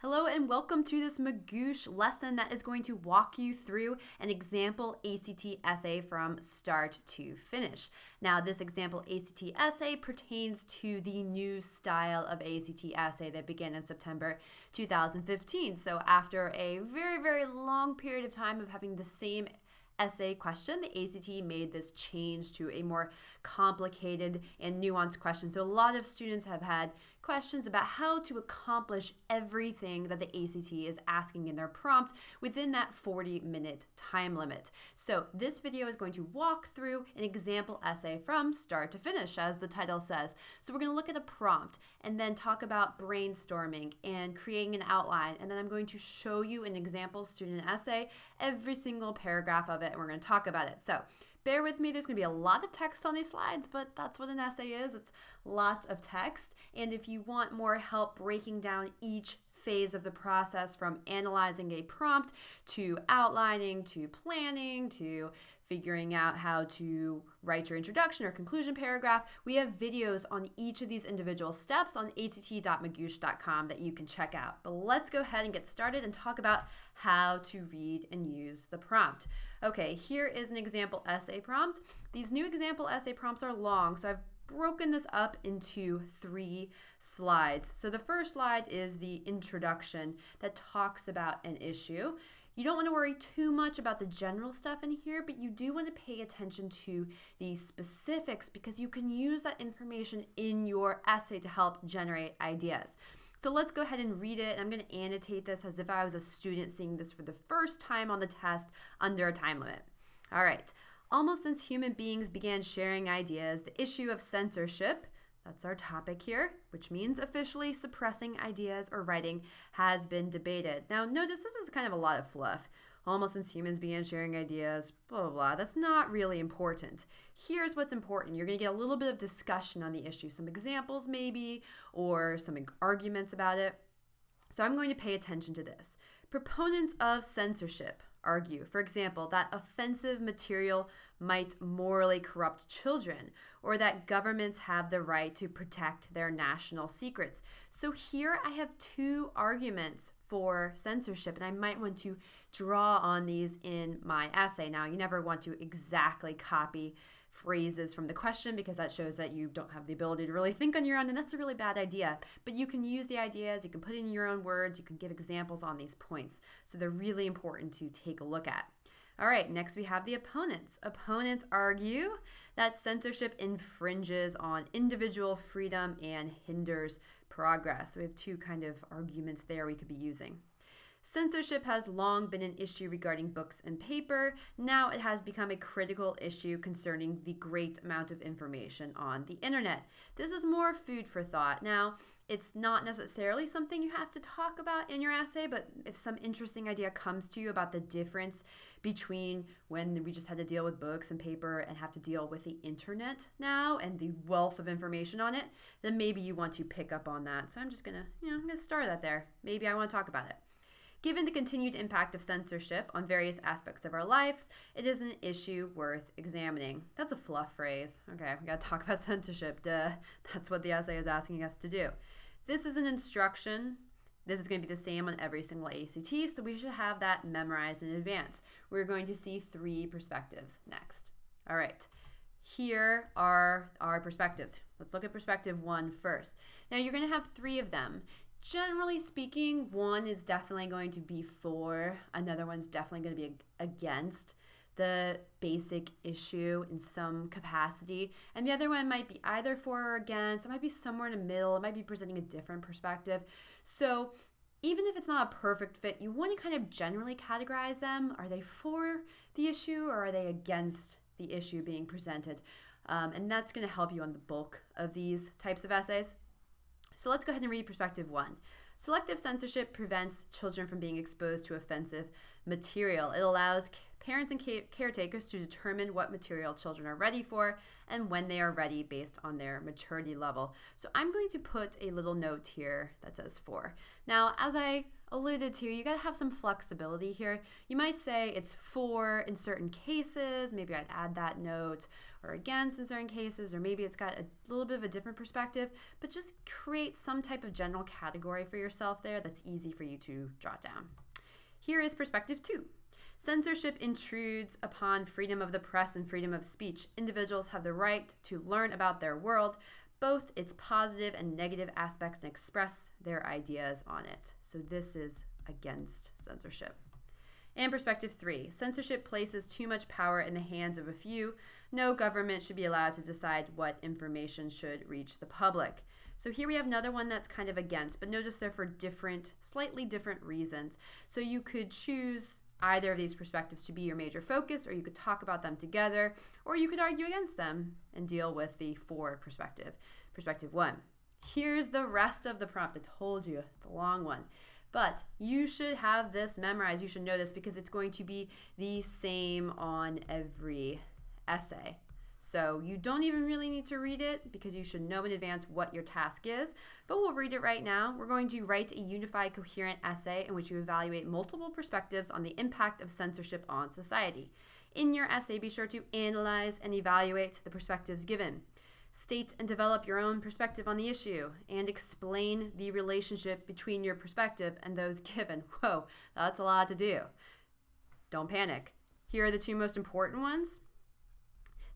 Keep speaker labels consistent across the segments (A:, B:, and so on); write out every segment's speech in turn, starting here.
A: Hello and welcome to this Magoosh lesson that is going to walk you through an example ACT essay from start to finish. Now, this example ACT essay pertains to the new style of ACT essay that began in September 2015. So after a very, very long period of time of having the same essay question, the ACT made this change to a more complicated and nuanced question. So a lot of students have had questions about how to accomplish everything that the ACT is asking in their prompt within that 40-minute time limit. So this video is going to walk through an example essay from start to finish, as the title says. So we're going to look at a prompt and then talk about brainstorming and creating an outline, and then I'm going to show you an example student essay, every single paragraph of it, and we're going to talk about it. So bear with me, there's going to be a lot of text on these slides, but that's what an essay is. It's lots of text. And if you want more help breaking down each phase of the process, from analyzing a prompt to outlining to planning to figuring out how to write your introduction or conclusion paragraph, we have videos on each of these individual steps on att.magoosh.com that you can check out. But let's go ahead and get started and talk about how to read and use the prompt. Okay, here is an example essay prompt. These new example essay prompts are long, so I've broken this up into 3 slides. So the first slide is the introduction that talks about an issue. You don't want to worry too much about the general stuff in here, but you do want to pay attention to the specifics because you can use that information in your essay to help generate ideas. So let's go ahead and read it. I'm going to annotate this as if I was a student seeing this for the first time on the test under a time limit. All right. Almost since human beings began sharing ideas, the issue of censorship, that's our topic here, which means officially suppressing ideas or writing, has been debated. Now, notice this is kind of a lot of fluff. Almost since humans began sharing ideas, blah, blah, blah. That's not really important. Here's what's important. You're going to get a little bit of discussion on the issue, some examples maybe, or some arguments about it. So I'm going to pay attention to this. Proponents of censorship argue, for example, that offensive material might morally corrupt children, or that governments have the right to protect their national secrets. So here I have 2 arguments for censorship, and I might want to draw on these in my essay. Now, you never want to exactly copy phrases from the question because that shows that you don't have the ability to really think on your own, and that's a really bad idea. But you can use the ideas, you can put it in your own words, you can give examples on these points. So they're really important to take a look at. All right, next we have the opponents. Opponents argue that censorship infringes on individual freedom and hinders progress. So we have 2 kind of arguments there we could be using. Censorship has long been an issue regarding books and paper. Now it has become a critical issue concerning the great amount of information on the internet. This is more food for thought. Now, it's not necessarily something you have to talk about in your essay, but if some interesting idea comes to you about the difference between when we just had to deal with books and paper and have to deal with the internet now and the wealth of information on it, then maybe you want to pick up on that. So I'm just gonna, I'm gonna start that there. Maybe I want to talk about it. Given the continued impact of censorship on various aspects of our lives, it is an issue worth examining. That's a fluff phrase. Okay, we gotta talk about censorship. Duh. That's what the essay is asking us to do. This is an instruction. This is going to be the same on every single ACT, so we should have that memorized in advance. We're going to see 3 perspectives next. All right. Here are our perspectives. Let's look at perspective 1 first. Now, you're going to have 3 of them. Generally speaking, one is definitely going to be for, another one's definitely going to be against the basic issue in some capacity, and the other one might be either for or against. It might be somewhere in the middle. It might be presenting a different perspective. So even if it's not a perfect fit, you want to kind of generally categorize them. Are they for the issue or are they against the issue being presented? And that's going to help you on the bulk of these types of essays. So let's go ahead and read perspective 1. Selective censorship prevents children from being exposed to offensive material. It allows parents and caretakers to determine what material children are ready for and when they are ready based on their maturity level. So I'm going to put a little note here that says 4. Now, as I alluded to, you got to have some flexibility here. You might say it's for in certain cases, maybe I'd add that note, or against in certain cases, or maybe it's got a little bit of a different perspective, but just create some type of general category for yourself there that's easy for you to jot down. Here is perspective 2. Censorship intrudes upon freedom of the press and freedom of speech. Individuals have the right to learn about their world, both its positive and negative aspects, and express their ideas on it. So this is against censorship. And perspective 3, censorship places too much power in the hands of a few. No government should be allowed to decide what information should reach the public. So here we have another one that's kind of against, but notice they're for slightly different reasons. So you could choose either of these perspectives to be your major focus, or you could talk about them together, or you could argue against them and deal with the for perspective. Perspective 1. Here's the rest of the prompt. I told you, it's a long one. But you should have this memorized. You should know this because it's going to be the same on every essay. So you don't even really need to read it because you should know in advance what your task is, but we'll read it right now. We're going to write a unified, coherent essay in which you evaluate multiple perspectives on the impact of censorship on society. In your essay, be sure to analyze and evaluate the perspectives given. State and develop your own perspective on the issue and explain the relationship between your perspective and those given. Whoa, that's a lot to do. Don't panic. Here are the 2 most important ones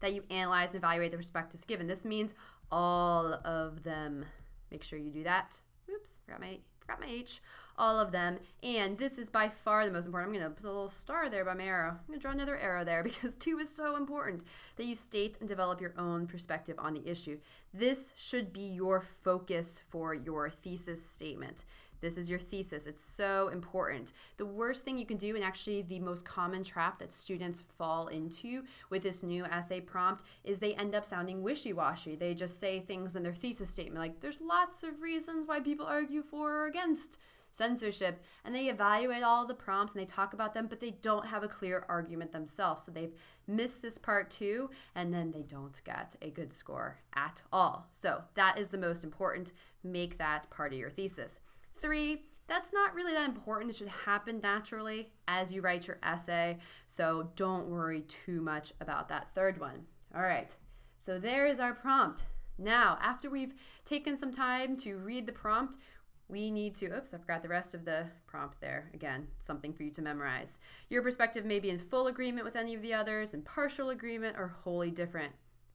A: that you analyze and evaluate the perspectives given. This means all of them. Make sure you do that. Oops, forgot my H. All of them. And this is by far the most important. I'm going to put a little star there by my arrow. I'm going to draw another arrow there because 2 is so important, that you state and develop your own perspective on the issue. This should be your focus for your thesis statement. This is your thesis. It's so important. The worst thing you can do, and actually the most common trap that students fall into with this new essay prompt, is they end up sounding wishy-washy. They just say things in their thesis statement like, there's lots of reasons why people argue for or against censorship, and they evaluate all the prompts and they talk about them, but they don't have a clear argument themselves. So they've missed this part too, and then they don't get a good score at all. So that is the most important. Make that part of your thesis. 3, that's not really that important. It should happen naturally as you write your essay, so don't worry too much about that 3rd one. All right, so there is our prompt. Now, after we've taken some time to read the prompt, we need to, oops, I forgot the rest of the prompt there. Again, something for you to memorize. Your perspective may be in full agreement with any of the others, in partial agreement, or wholly different.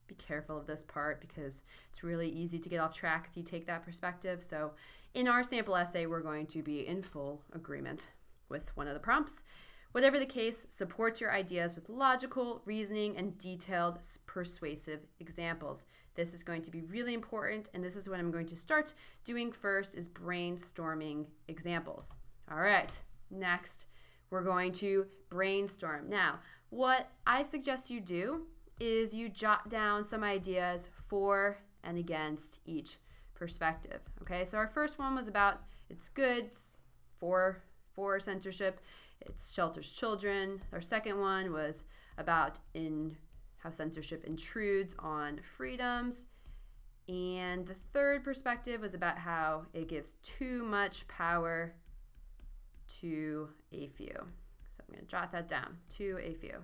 A: Be careful of this part because it's really easy to get off track if you take that perspective. So in our sample essay, we're going to be in full agreement with one of the prompts. Whatever the case, support your ideas with logical reasoning and detailed, persuasive examples. This is going to be really important, and this is what I'm going to start doing first, is brainstorming examples. All right, next, we're going to brainstorm. Now, what I suggest you do is you jot down some ideas for and against each perspective. Okay, so our first one was about it's good for censorship, it shelters children. Our second one was about how censorship intrudes on freedoms. And the third perspective was about how it gives too much power to a few. So I'm going to jot that down, to a few.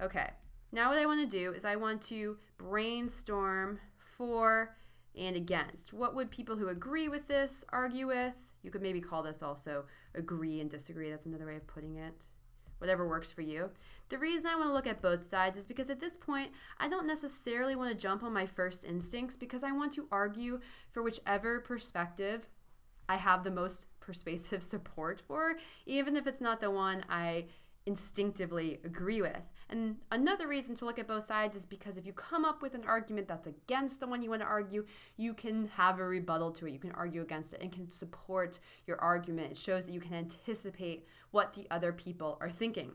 A: Okay. Now what I want to do is I want to brainstorm for and against. What would people who agree with this argue with? You could maybe call this also agree and disagree. That's another way of putting it. Whatever works for you. The reason I want to look at both sides is because at this point, I don't necessarily want to jump on my first instincts because I want to argue for whichever perspective I have the most persuasive support for, even if it's not the one I instinctively agree with. And another reason to look at both sides is because if you come up with an argument that's against the one you want to argue, you can have a rebuttal to it. You can argue against it and can support your argument. It shows that you can anticipate what the other people are thinking.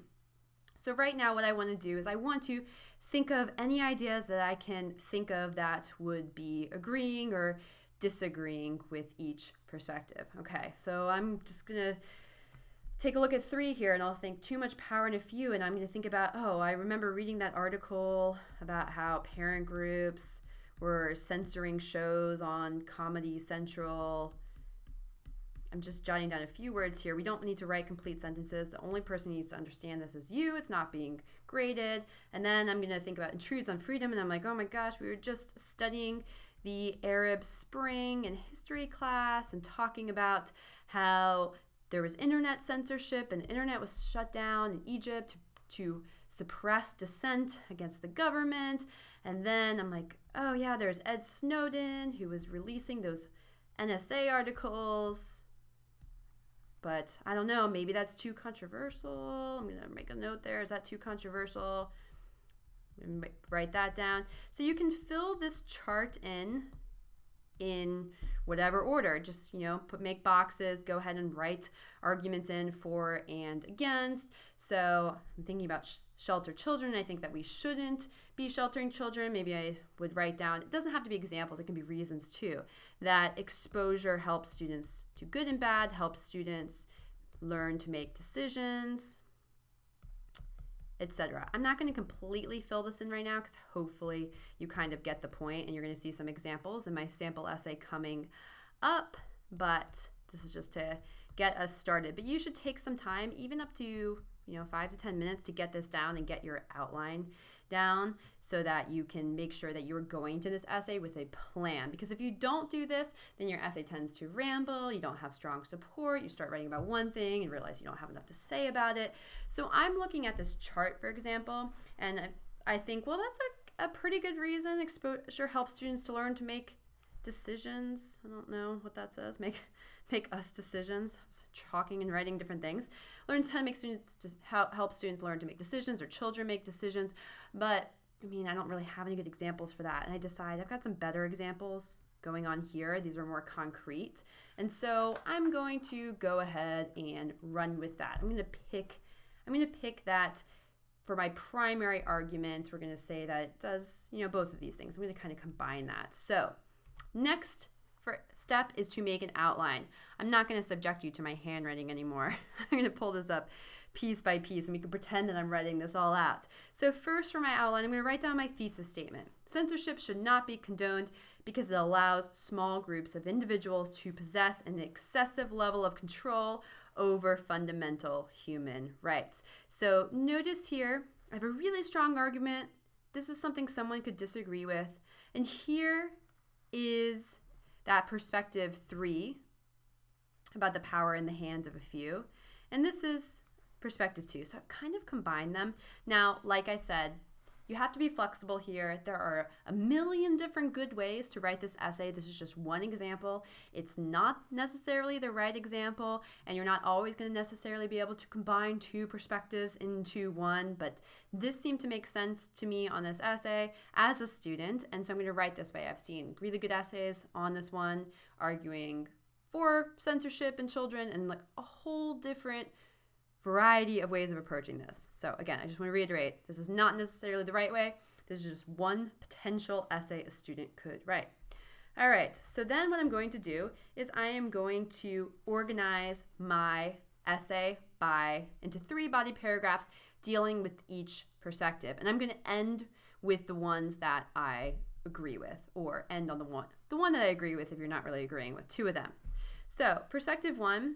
A: So right now what I want to do is I want to think of any ideas that I can think of that would be agreeing or disagreeing with each perspective. Okay, so I'm just going to take a look at 3 here, and I'll think too much power in a few, and I'm going to think about, I remember reading that article about how parent groups were censoring shows on Comedy Central. I'm just jotting down a few words here. We don't need to write complete sentences. The only person who needs to understand this is you. It's not being graded. And then I'm going to think about intrudes on freedom. And I'm like, oh my gosh, we were just studying the Arab Spring in history class and talking about how there was internet censorship and the internet was shut down in Egypt to suppress dissent against the government. And then I'm like, oh yeah, there's Ed Snowden who was releasing those NSA articles. But I don't know, maybe that's too controversial. I'm going to make a note there. Is that too controversial? Write that down. So you can fill this chart in whatever order. Just, make boxes, go ahead and write arguments in for and against. So I'm thinking about shelter children. I think that we shouldn't be sheltering children. Maybe I would write down, it doesn't have to be examples, it can be reasons too, that exposure helps students do good and bad, helps students learn to make decisions, etc. I'm not going to completely fill this in right now because hopefully you kind of get the point and you're going to see some examples in my sample essay coming up, but this is just to get us started. But you should take some time, even up to 5 to 10 minutes, to get this down and get your outline down so that you can make sure that you're going to this essay with a plan. Because if you don't do this, then your essay tends to ramble, you don't have strong support, you start writing about one thing and realize you don't have enough to say about it. So I'm looking at this chart, for example, and I think, well, that's a pretty good reason. Exposure helps students to learn to make decisions. I don't know what that says. Make us decisions. I was talking and writing different things. Learns how to make students help students learn to make decisions, or children make decisions. But I don't really have any good examples for that. And I decide I've got some better examples going on here. These are more concrete. And so I'm going to go ahead and run with that. I'm going to pick that for my primary argument. We're going to say that it does, both of these things. I'm going to kind of combine that. So next step is to make an outline. I'm not going to subject you to my handwriting anymore. I'm going to pull this up piece by piece and we can pretend that I'm writing this all out. So first, for my outline, I'm going to write down my thesis statement. Censorship should not be condoned because it allows small groups of individuals to possess an excessive level of control over fundamental human rights. So notice here, I have a really strong argument. This is something someone could disagree with. And here is that perspective 3 about the power in the hands of a few. And this is perspective 2. So I've kind of combined them. Now, like I said, you have to be flexible here. There are a million different good ways to write this essay. This is just one example. It's not necessarily the right example, and you're not always going to necessarily be able to combine two perspectives into one, but this seemed to make sense to me on this essay as a student, and so I'm going to write this way. I've seen really good essays on this one arguing for censorship in children and like a whole different variety of ways of approaching this. So again, I just want to reiterate, this is not necessarily the right way. This is just one potential essay a student could write. All right, so then what I'm going to do is I am going to organize my essay into 3 body paragraphs dealing with each perspective. And I'm going to end with the ones that I agree with, or end on the one that I agree with if you're not really agreeing with 2 of them. So perspective 1,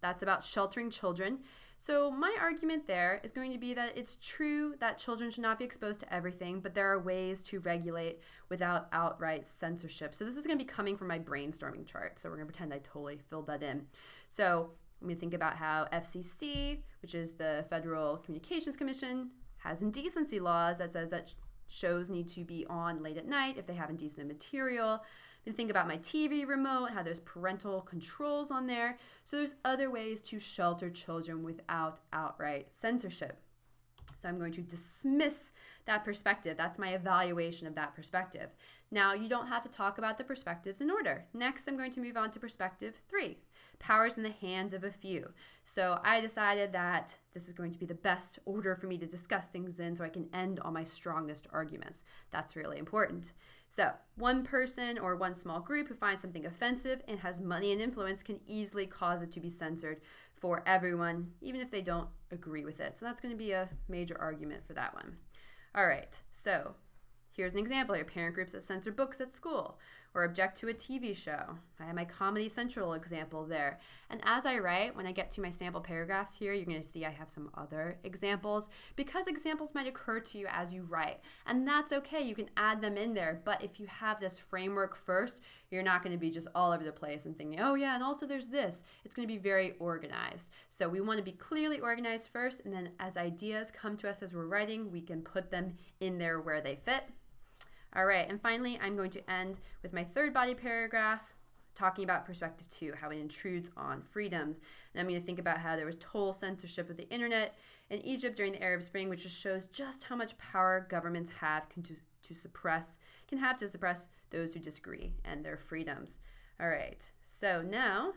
A: that's about sheltering children. So my argument there is going to be that it's true that children should not be exposed to everything, but there are ways to regulate without outright censorship. So this is going to be coming from my brainstorming chart. So we're going to pretend I totally filled that in. So I'm going to think about how FCC, which is the Federal Communications Commission, has indecency laws that says that shows need to be on late at night if they have indecent material. And think about my TV remote, how there's parental controls on there. So there's other ways to shelter children without outright censorship. So I'm going to dismiss that perspective. That's my evaluation of that perspective. Now, you don't have to talk about the perspectives in order. Next, I'm going to move on to perspective 3, powers in the hands of a few. So I decided that this is going to be the best order for me to discuss things in so I can end on my strongest arguments. That's really important. So one person or one small group who finds something offensive and has money and influence can easily cause it to be censored for everyone, even if they don't agree with it. So that's going to be a major argument for that one. All right, so here's an example here. Parent groups that censor books at school, or object to a TV show. I have my Comedy Central example there. And as I write, when I get to my sample paragraphs here, you're going to see I have some other examples because examples might occur to you as you write. And that's okay. You can add them in there. But if you have this framework first, you're not going to be just all over the place and thinking, oh yeah, and also there's this. It's going to be very organized. So we want to be clearly organized first, and then as ideas come to us as we're writing, we can put them in there where they fit. All right, and finally, I'm going to end with my third body paragraph talking about perspective 2, how it intrudes on freedom. And I'm going to think about how there was total censorship of the internet in Egypt during the Arab Spring, which just shows just how much power governments have to suppress those who disagree and their freedoms. All right, so now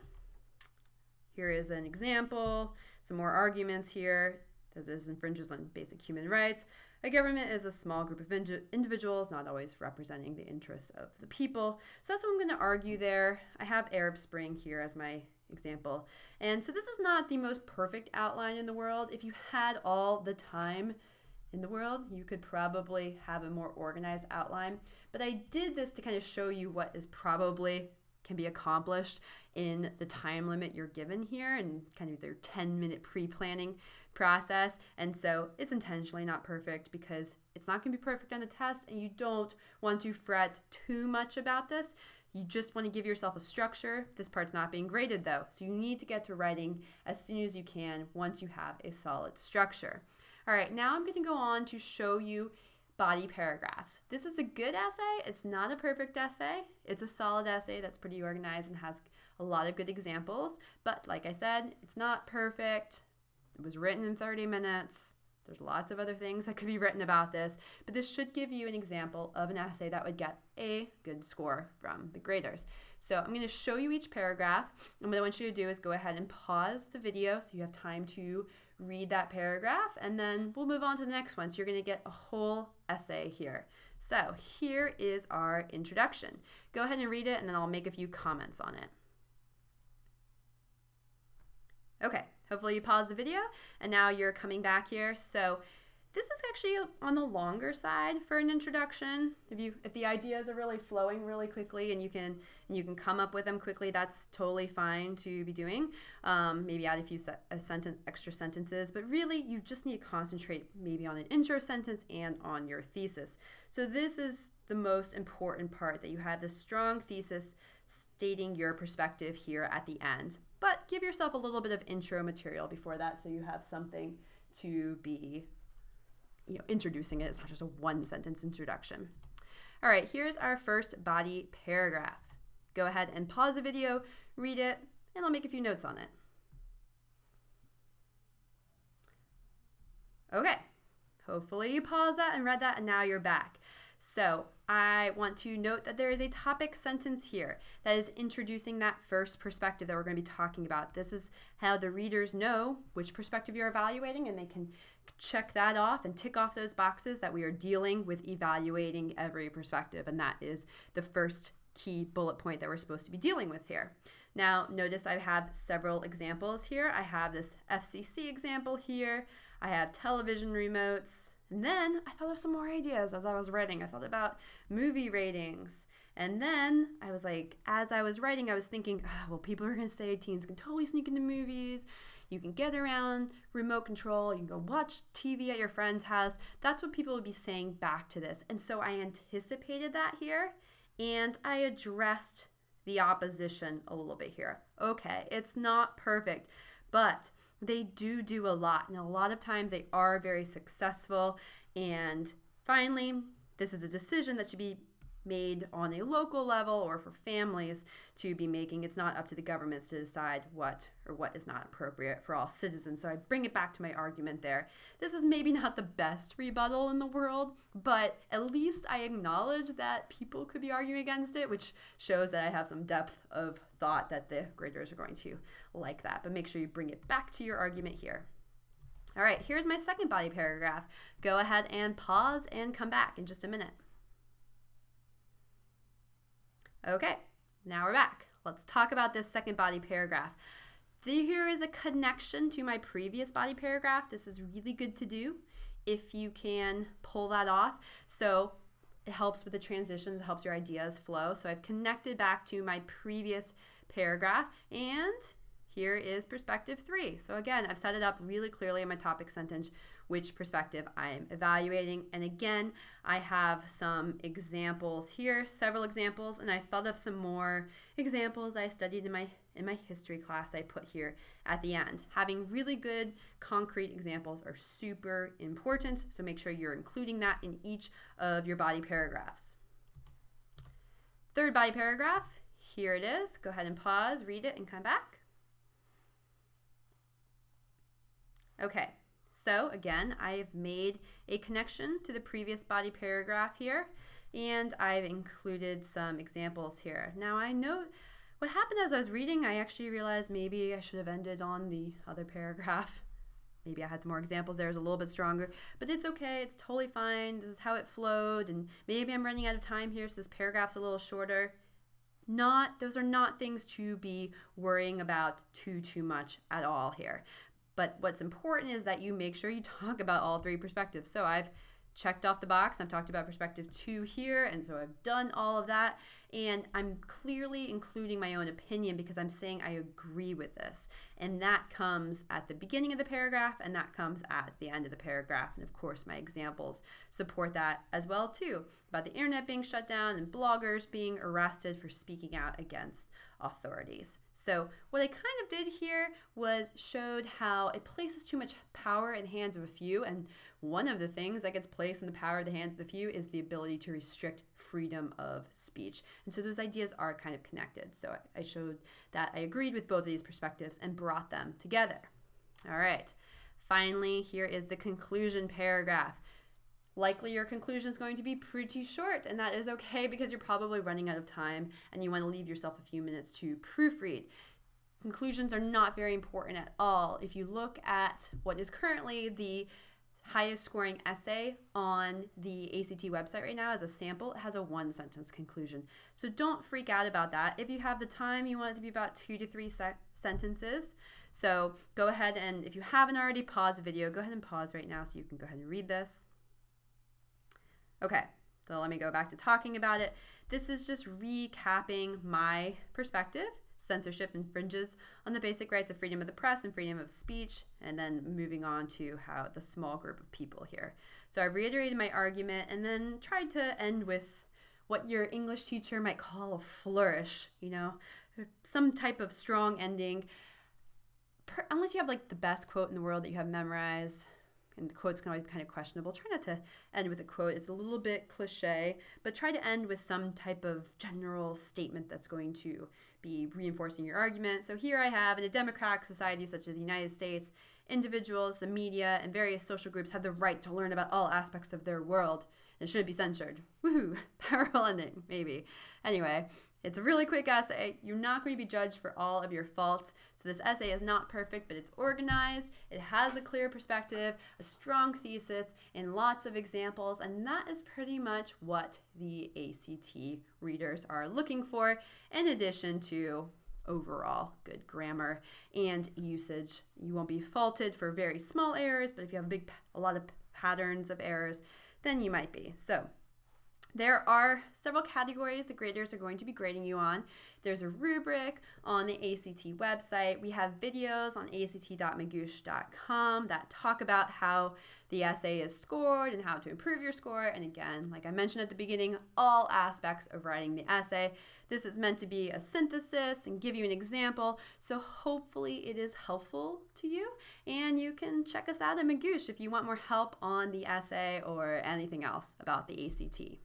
A: here is an example, some more arguments here that this infringes on basic human rights. A government is a small group of individuals, not always representing the interests of the people. So that's what I'm going to argue there. I have Arab Spring here as my example. And so this is not the most perfect outline in the world. If you had all the time in the world, you could probably have a more organized outline. But I did this to kind of show you what is probably can be accomplished in the time limit you're given here and kind of their 10-minute pre-planning process. And so it's intentionally not perfect because it's not going to be perfect on the test, and you don't want to fret too much about this. You just want to give yourself a structure. This part's not being graded though, so you need to get to writing as soon as you can once you have a solid structure. All right, now I'm going to go on to show you body paragraphs. This is a good essay. It's not a perfect essay. It's a solid essay that's pretty organized and has a lot of good examples. But like I said, it's not perfect. It was written in 30 minutes. There's lots of other things that could be written about this, but this should give you an example of an essay that would get a good score from the graders. So I'm going to show you each paragraph, and what I want you to do is go ahead and pause the video so you have time to read that paragraph, and then we'll move on to the next one. So you're going to get a whole essay here. So here is our introduction. Go ahead and read it, and then I'll make a few comments on it. Okay. Hopefully you paused the video and now you're coming back here. So this is actually on the longer side for an introduction. If the ideas are really flowing really quickly and you can come up with them quickly, that's totally fine to be doing. Maybe add a few extra sentences, but really you just need to concentrate maybe on an intro sentence and on your thesis. So this is the most important part, that you have this strong thesis stating your perspective here at the end. But give yourself a little bit of intro material before that so you have something to be introducing it. It's not just a one-sentence introduction. All right, here's our first body paragraph. Go ahead and pause the video, read it, and I'll make a few notes on it. Okay, hopefully you paused that and read that, and now you're back. So I want to note that there is a topic sentence here that is introducing that first perspective that we're going to be talking about. This is how the readers know which perspective you're evaluating, and they can check that off and tick off those boxes that we are dealing with evaluating every perspective. And that is the first key bullet point that we're supposed to be dealing with here. Now, notice I have several examples here. I have this FCC example here. I have television remotes. And then I thought of some more ideas as I was writing. I thought about movie ratings. And then I was like, as I was writing, I was thinking, well, people are going to say teens can totally sneak into movies. You can get around remote control. You can go watch TV at your friend's house. That's what people would be saying back to this. And so I anticipated that here, and I addressed the opposition a little bit here. Okay, it's not perfect, but they do a lot, and a lot of times they are very successful. And finally, this is a decision that should be made on a local level or for families to be making. It's not up to the governments to decide what is not appropriate for all citizens. So I bring it back to my argument there. This is maybe not the best rebuttal in the world, but at least I acknowledge that people could be arguing against it, which shows that I have some depth of thought that the graders are going to like that. But make sure you bring it back to your argument here. All right, here's my second body paragraph. Go ahead and pause and come back in just a minute. Okay, now we're back. Let's talk about this second body paragraph. Here is a connection to my previous body paragraph. This is really good to do if you can pull that off. So it helps with the transitions, it helps your ideas flow. So I've connected back to my previous paragraph, and here is perspective 3. So again, I've set it up really clearly in my topic sentence which perspective I am evaluating. And again, I have some examples here, several examples, and I thought of some more examples I studied in my history class I put here at the end. Having really good concrete examples are super important, so make sure you're including that in each of your body paragraphs. Third body paragraph, here it is. Go ahead and pause, read it, and come back. Okay, so again, I've made a connection to the previous body paragraph here, and I've included some examples here. Now I note what happened as I was reading, I actually realized maybe I should have ended on the other paragraph. Maybe I had some more examples there, it was a little bit stronger, but it's okay, it's totally fine. This is how it flowed, and maybe I'm running out of time here, so this paragraph's a little shorter. Those are not things to be worrying about too much at all here. But what's important is that you make sure you talk about all 3 perspectives. So I've checked off the box. I've talked about perspective 2 here, and so I've done all of that. And I'm clearly including my own opinion because I'm saying I agree with this. And that comes at the beginning of the paragraph, and that comes at the end of the paragraph. And of course, my examples support that as well too, about the internet being shut down and bloggers being arrested for speaking out against authorities. So what I kind of did here was showed how it places too much power in the hands of a few, and one of the things that gets placed in the power of the hands of the few is the ability to restrict freedom of speech. And so those ideas are kind of connected. So I showed that I agreed with both of these perspectives and brought them together. All right, finally, here is the conclusion paragraph. Likely your conclusion is going to be pretty short, and that is okay because you're probably running out of time and you want to leave yourself a few minutes to proofread. Conclusions are not very important at all. If you look at what is currently the highest scoring essay on the ACT website right now as a sample, it has a 1-sentence conclusion. So don't freak out about that. If you have the time, you want it to be about 2 to 3 sentences. So go ahead and, if you haven't already paused the video, go ahead and pause right now so you can go ahead and read this. Okay, so let me go back to talking about it. This is just recapping my perspective. Censorship infringes on the basic rights of freedom of the press and freedom of speech, and then moving on to how the small group of people here. So I reiterated my argument and then tried to end with what your English teacher might call a flourish, some type of strong ending. Unless you have like the best quote in the world that you have memorized, and the quotes can always be kind of questionable. Try not to end with a quote. It's a little bit cliche, but try to end with some type of general statement that's going to be reinforcing your argument. So here I have, in a democratic society such as the United States, individuals, the media, and various social groups have the right to learn about all aspects of their world and should be censored. Woohoo! Powerful ending, maybe. Anyway, it's a really quick essay. You're not going to be judged for all of your faults. So this essay is not perfect, but it's organized. It has a clear perspective, a strong thesis, and lots of examples. And that is pretty much what the ACT readers are looking for, in addition to overall good grammar and usage. You won't be faulted for very small errors, but if you have a lot of patterns of errors, then you might be. So there are several categories the graders are going to be grading you on. There's a rubric on the ACT website. We have videos on act.magoosh.com that talk about how the essay is scored and how to improve your score. And again, like I mentioned at the beginning, all aspects of writing the essay. This is meant to be a synthesis and give you an example. So hopefully it is helpful to you. And you can check us out at Magoosh if you want more help on the essay or anything else about the ACT.